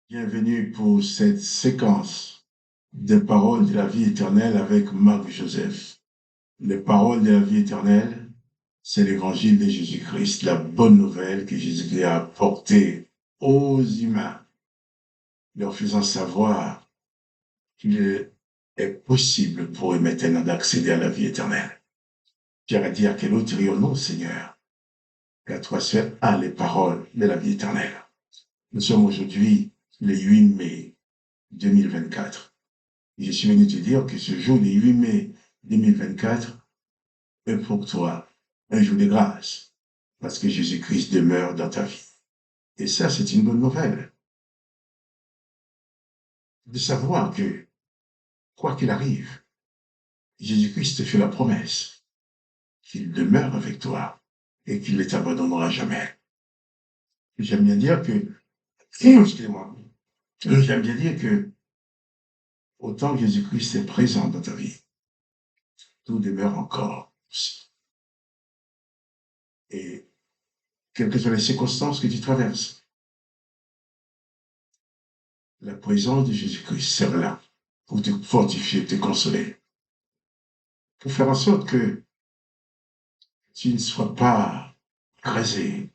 Bienvenue pour cette séquence des paroles de la vie éternelle avec Marc Joseph. Les paroles de la vie éternelle, c'est l'évangile de Jésus-Christ, la bonne nouvelle que Jésus-Christ a apportée aux humains, leur faisant savoir qu'il est possible pour eux maintenant d'accéder à la vie éternelle. Pierre a dit à quel autre irions-nous, Seigneur, car toi seul as les paroles de la vie éternelle. Nous sommes aujourd'hui le 8 mai 2024. Je suis venu te dire que ce jour du 8 mai 2024 est pour toi un jour de grâce, parce que Jésus-Christ demeure dans ta vie. Et ça, c'est une bonne nouvelle, de savoir que, quoi qu'il arrive, Jésus-Christ te fait la promesse qu'il demeure avec toi et qu'il ne t'abandonnera jamais. J'aime bien dire que, excusez-moi, j'aime bien dire que, autant que Jésus-Christ est présent dans ta vie, tout demeure encore aussi. Et quelles que soient les circonstances que tu traverses, la présence de Jésus-Christ sera là pour te fortifier, te consoler, pour faire en sorte que tu ne sois pas crasé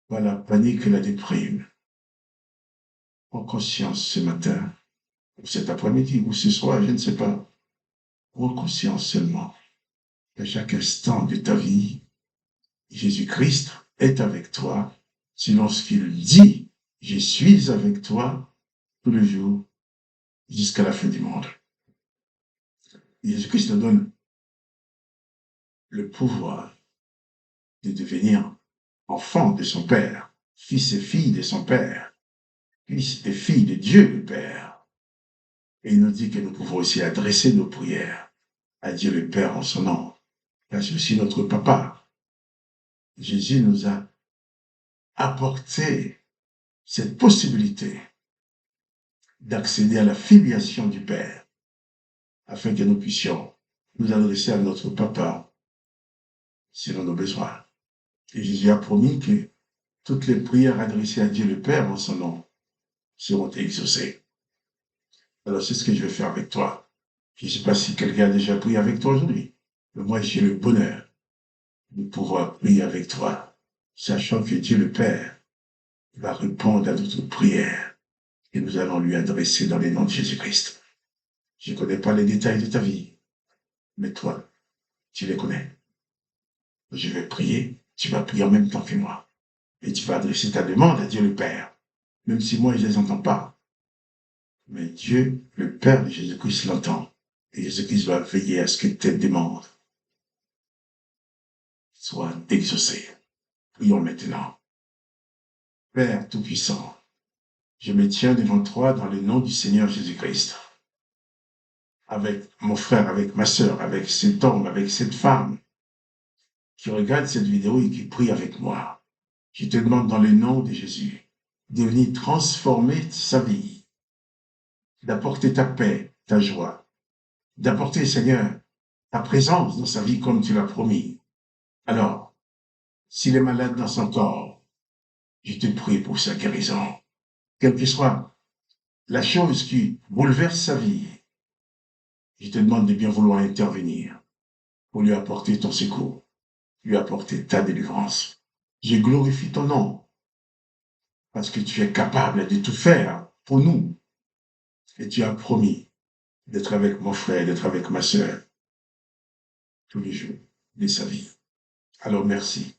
par la panique et la déprime. En conscience ce matin, ou cet après-midi, ou ce soir, je ne sais pas. En conscience seulement qu'à chaque instant de ta vie, Jésus-Christ est avec toi, selon ce qu'il dit, je suis avec toi tous les jours jusqu'à la fin du monde. Jésus-Christ nous donne le pouvoir de devenir enfant de son Père, fils et fille de son Père, fils et fille de Dieu le Père. Et il nous dit que nous pouvons aussi adresser nos prières à Dieu le Père en son nom, car c'est aussi notre Papa. Jésus nous a apporté cette possibilité d'accéder à la filiation du Père, afin que nous puissions nous adresser à notre Papa selon nos besoins. Et Jésus a promis que toutes les prières adressées à Dieu le Père en son nom seront exaucées. Alors c'est ce que je vais faire avec toi. Je ne sais pas si quelqu'un a déjà prié avec toi aujourd'hui, mais moi j'ai le bonheur de pouvoir prier avec toi, sachant que Dieu le Père va répondre à notre prière et nous allons lui adresser dans les noms de Jésus-Christ. Je ne connais pas les détails de ta vie, mais toi, tu les connais. Je vais prier, tu vas prier en même temps que moi. Et tu vas adresser ta demande à Dieu le Père, même si moi je ne les entends pas. Mais Dieu, le Père de Jésus-Christ, l'entend. Et Jésus-Christ va veiller à ce que tes demandes soient exaucées. Prions maintenant. Père Tout-Puissant, je me tiens devant toi dans le nom du Seigneur Jésus-Christ. Avec mon frère, avec ma sœur, avec cet homme, avec cette femme qui regarde cette vidéo et qui prie avec moi. Je te demande dans le nom de Jésus de venir transformer sa vie, d'apporter ta paix, ta joie, d'apporter, Seigneur, ta présence dans sa vie comme tu l'as promis. Alors, s'il est malade dans son corps, je te prie pour sa guérison. Quelle que soit la chose qui bouleverse sa vie, je te demande de bien vouloir intervenir pour lui apporter ton secours, lui apporter ta délivrance. Je glorifie ton nom parce que tu es capable de tout faire pour nous. Et tu as promis d'être avec mon frère, d'être avec ma sœur tous les jours de sa vie. Alors merci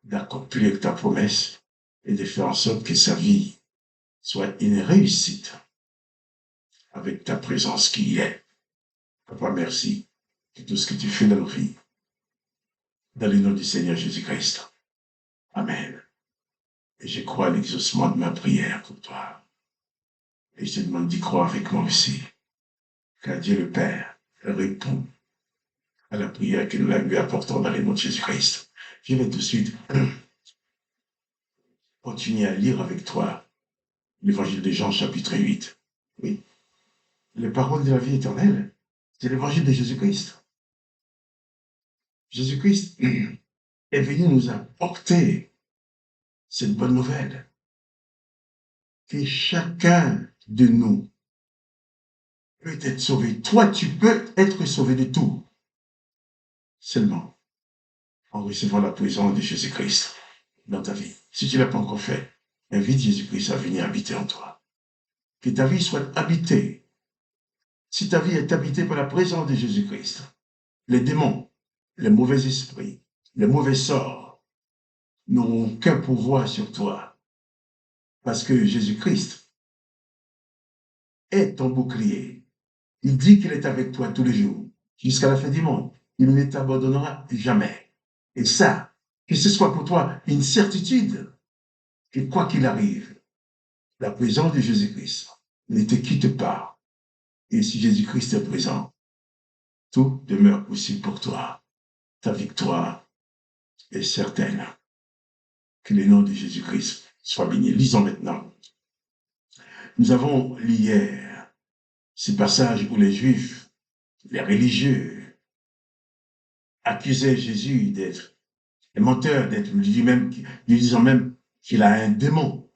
d'accomplir ta promesse et de faire en sorte que sa vie soit une réussite avec ta présence qui y est. Papa, merci de tout ce que tu fais dans nos vies. Dans le nom du Seigneur Jésus-Christ. Amen. Et je crois à l'exaucement de ma prière pour toi. Et je te demande d'y croire avec moi aussi. Car Dieu le Père répond à la prière que nous lui apportons dans le nom de Jésus-Christ. Je vais tout de suite continuer à lire avec toi l'évangile de Jean chapitre 8. Oui, les paroles de la vie éternelle, c'est l'évangile de Jésus-Christ. Jésus-Christ est venu nous apporter cette bonne nouvelle. que chacun de nous peut être sauvé. Toi, tu peux être sauvé de tout. Seulement en recevant la présence de Jésus-Christ dans ta vie. Si tu ne l'as pas encore fait, invite Jésus-Christ à venir habiter en toi. Que ta vie soit habitée. Si ta vie est habitée par la présence de Jésus-Christ, les démons, les mauvais esprits, les mauvais sorts n'auront aucun pouvoir sur toi. Parce que Jésus-Christ est ton bouclier. Il dit qu'il est avec toi tous les jours, jusqu'à la fin du monde. Il ne t'abandonnera jamais. Et ça, que ce soit pour toi une certitude, que quoi qu'il arrive, la présence de Jésus-Christ ne te quitte pas. Et si Jésus-Christ est présent, tout demeure possible pour toi. Ta victoire est certaine. Que le nom de Jésus-Christ soit béni. Lisons maintenant. Nous avons lu hier ce passage où les Juifs, les religieux, accusaient Jésus d'être un menteur, d'être lui-même, lui disant même qu'il a un démon.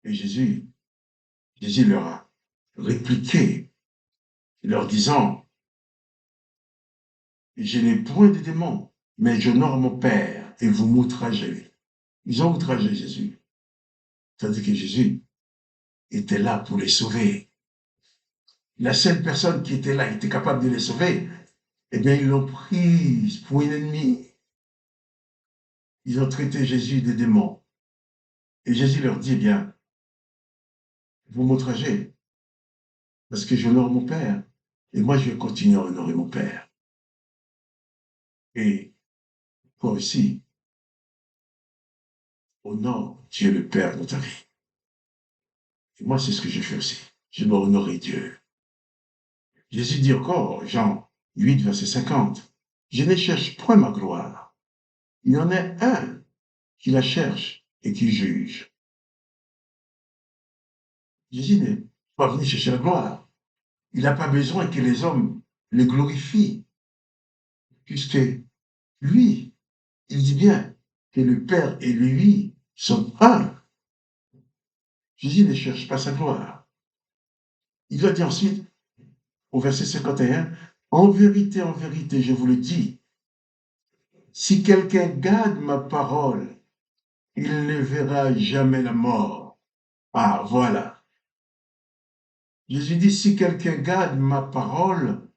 Et Jésus leur a répliqué, leur disant, je n'ai point de démon, mais j'honore mon Père et vous m'outragez. Ils ont outragé Jésus. C'est-à-dire que Jésus était là pour les sauver. La seule personne qui était là, qui était capable de les sauver, eh bien, ils l'ont prise pour un ennemi. Ils ont traité Jésus de démon. Et Jésus leur dit, eh bien, vous m'outragez, parce que j'honore mon Père. Et moi, je vais continuer à honorer mon Père. Et toi aussi, honore Dieu le Père dans ta vie. Et moi, c'est ce que je fais aussi. Je dois honorer Dieu. Jésus dit encore, Jean 8, verset 50, je ne cherche point ma gloire. Il y en a un qui la cherche et qui juge. Jésus n'est pas venu chercher la gloire. Il n'a pas besoin que les hommes le glorifient, puisque lui, il dit bien que le Père et lui sont un. Jésus ne cherche pas sa gloire. Il va dire ensuite, au verset 51, en vérité, je vous le dis, si quelqu'un garde ma parole, il ne verra jamais la mort. Ah, voilà. Jésus dit, si quelqu'un garde ma parole,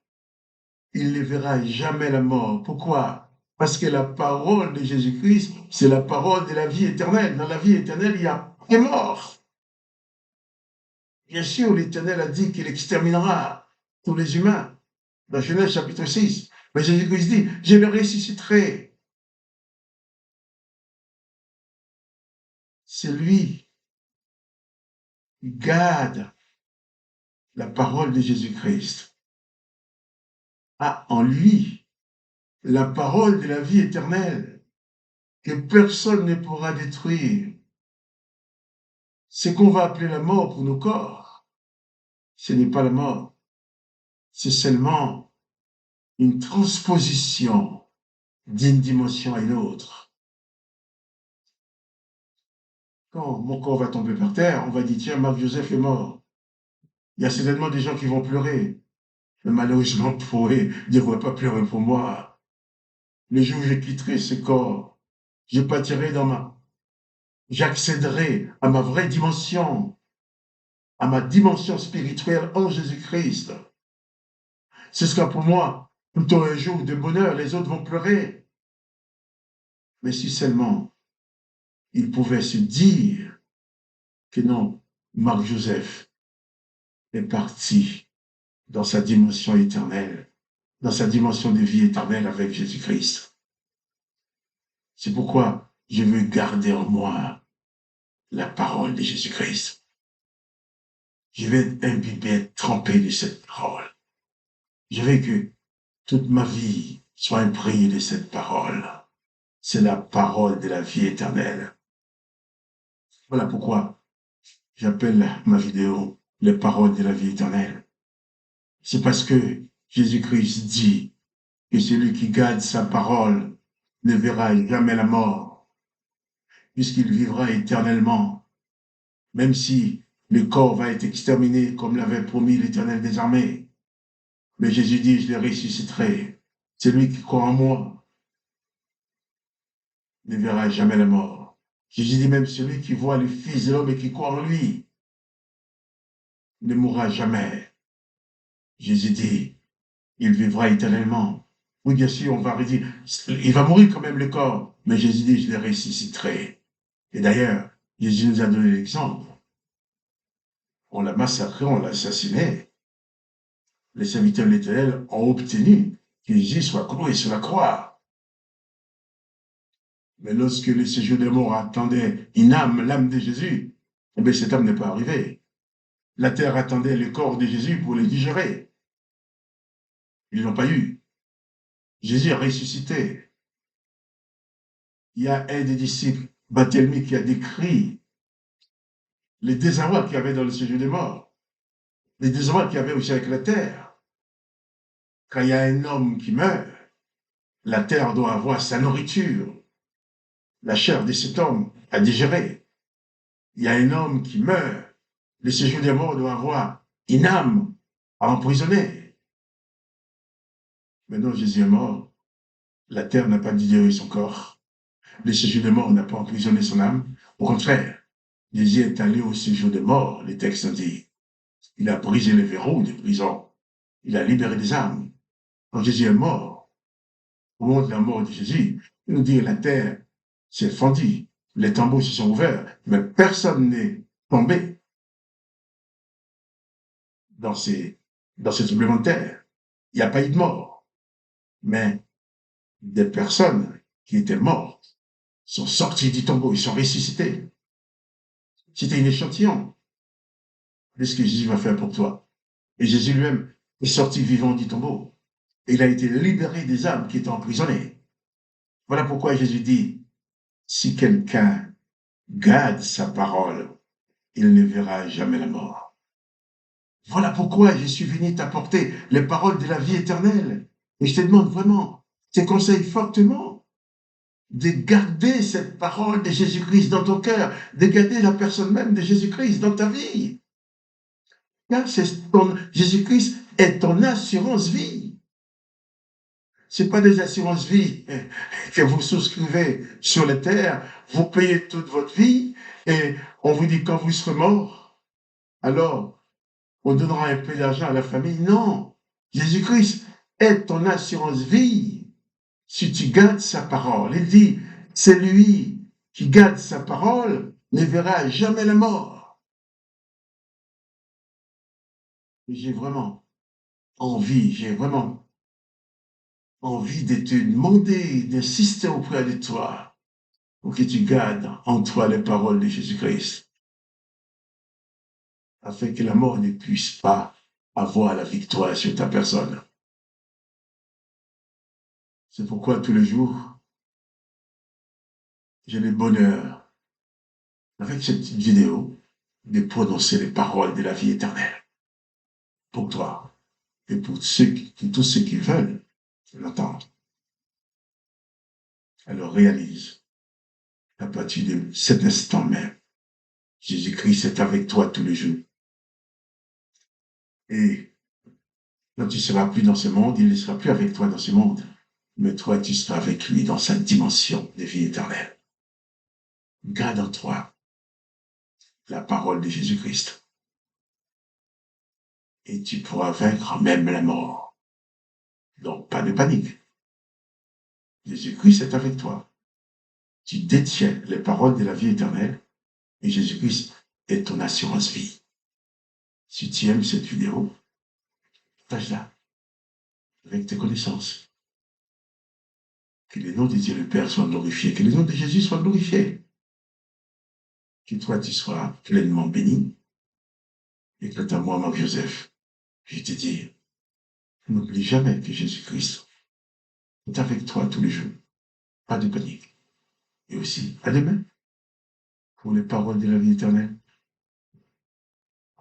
il ne verra jamais la mort. Pourquoi? Parce que la parole de Jésus-Christ, c'est la parole de la vie éternelle. Dans la vie éternelle, il y a des morts. Bien sûr, l'Éternel a dit qu'il exterminera tous les humains. Dans Genèse chapitre 6. Mais Jésus-Christ dit, je le ressusciterai. C'est lui qui garde la parole de Jésus-Christ. A en lui la parole de la vie éternelle que personne ne pourra détruire. Ce qu'on va appeler la mort pour nos corps, ce n'est pas la mort, c'est seulement une transposition d'une dimension à une autre. Quand mon corps va tomber par terre, on va dire, tiens, Marc-Joseph est mort. Il y a certainement des gens qui vont pleurer. Mais malheureusement pour eux, Dieu ne va pas pleurer pour moi. Le jour où je quitterai ce corps, je partirai j'accéderai à ma vraie dimension, à ma dimension spirituelle en Jésus-Christ. C'est ce qu'a pour moi, plutôt un jour de bonheur, les autres vont pleurer. Mais si seulement ils pouvaient se dire que non, Marc-Joseph est parti dans sa dimension éternelle, dans sa dimension de vie éternelle avec Jésus-Christ. C'est pourquoi je veux garder en moi la parole de Jésus-Christ. Je vais être imbibé, trempé de cette parole. Je veux que toute ma vie soit imprégnée de cette parole. C'est la parole de la vie éternelle. Voilà pourquoi j'appelle ma vidéo les paroles de la vie éternelle. C'est parce que Jésus-Christ dit que celui qui garde sa parole ne verra jamais la mort, puisqu'il vivra éternellement même si le corps va être exterminé comme l'avait promis l'Éternel des armées. Mais Jésus dit, je les ressusciterai. Celui qui croit en moi ne verra jamais la mort. Jésus dit même, celui qui voit le Fils de l'homme et qui croit en lui ne mourra jamais. Jésus dit, il vivra éternellement. Oui, bien sûr, on va redire, il va mourir quand même le corps, mais Jésus dit, je les ressusciterai. Et d'ailleurs, Jésus nous a donné l'exemple. On l'a massacré, on l'a assassiné. Les serviteurs de l'Éternel ont obtenu que Jésus soit cloué sur la croix. Mais lorsque le séjour des morts attendait une âme, l'âme de Jésus, eh bien, cette âme n'est pas arrivée. La terre attendait le corps de Jésus pour le digérer. Ils ne l'ont pas eu. Jésus a ressuscité. Il y a un des disciples, Barthélemy, qui a décrit les désarrois qu'il y avait dans le séjour des morts, les désarrois qu'il y avait aussi avec la terre. Quand il y a un homme qui meurt, la terre doit avoir sa nourriture, la chair de cet homme à digérer. Il y a un homme qui meurt, le séjour des morts doit avoir une âme à emprisonner. Maintenant, Jésus est mort, la terre n'a pas digéré son corps, le séjour des morts n'a pas emprisonné son âme. Au contraire, Jésus est allé au séjour des morts, les textes disent. Il a brisé les verrous des prisons. Il a libéré des âmes. Quand Jésus est mort, au moment de la mort de Jésus, il nous dit la terre s'est fendue, les tombeaux se sont ouverts, mais personne n'est tombé dans ce tremblement de terre. Il n'y a pas eu de mort. Mais des personnes qui étaient mortes sont sorties du tombeau, ils sont ressuscités. C'était un échantillon de ce que Jésus va faire pour toi. Et Jésus lui-même est sorti vivant du tombeau. Et il a été libéré des âmes qui étaient emprisonnées. Voilà pourquoi Jésus dit, si quelqu'un garde sa parole, il ne verra jamais la mort. Voilà pourquoi je suis venu t'apporter les paroles de la vie éternelle. Et je te demande vraiment, je te conseille fortement de garder cette parole de Jésus-Christ dans ton cœur, de garder la personne même de Jésus-Christ dans ta vie. Car Jésus-Christ est ton assurance vie. Ce n'est pas des assurances vie que vous souscrivez sur la terre, vous payez toute votre vie et on vous dit quand vous serez mort, alors on donnera un peu d'argent à la famille. Non, Jésus-Christ est ton assurance vie si tu gardes sa parole. Il dit, c'est lui qui garde sa parole ne verra jamais la mort. J'ai vraiment j'ai vraiment envie de te demander, d'insister auprès de toi pour que tu gardes en toi les paroles de Jésus-Christ, afin que la mort ne puisse pas avoir la victoire sur ta personne. C'est pourquoi tous les jours, j'ai le bonheur, avec cette petite vidéo, de prononcer les paroles de la vie éternelle pour toi et pour tous ceux qui veulent l'entendre. Alors réalise, à partir de cet instant même, Jésus-Christ est avec toi tous les jours. Et quand tu ne seras plus dans ce monde, il ne sera plus avec toi dans ce monde. Mais toi, tu seras avec lui dans sa dimension de vie éternelle. Garde en toi la parole de Jésus-Christ. Et tu pourras vaincre même la mort. Donc, pas de panique. Jésus-Christ est avec toi. Tu détiens les paroles de la vie éternelle et Jésus-Christ est ton assurance vie. Si tu aimes cette vidéo, partage-la avec tes connaissances. Que le nom de Dieu le Père soit glorifié, que le nom de Jésus soit glorifié. Que toi, tu sois pleinement béni. Et quant à moi, Marc-Joseph, je te dis, n'oublie jamais que Jésus-Christ est avec toi tous les jours. Pas de panique. Et aussi, à demain, pour les paroles de la vie éternelle.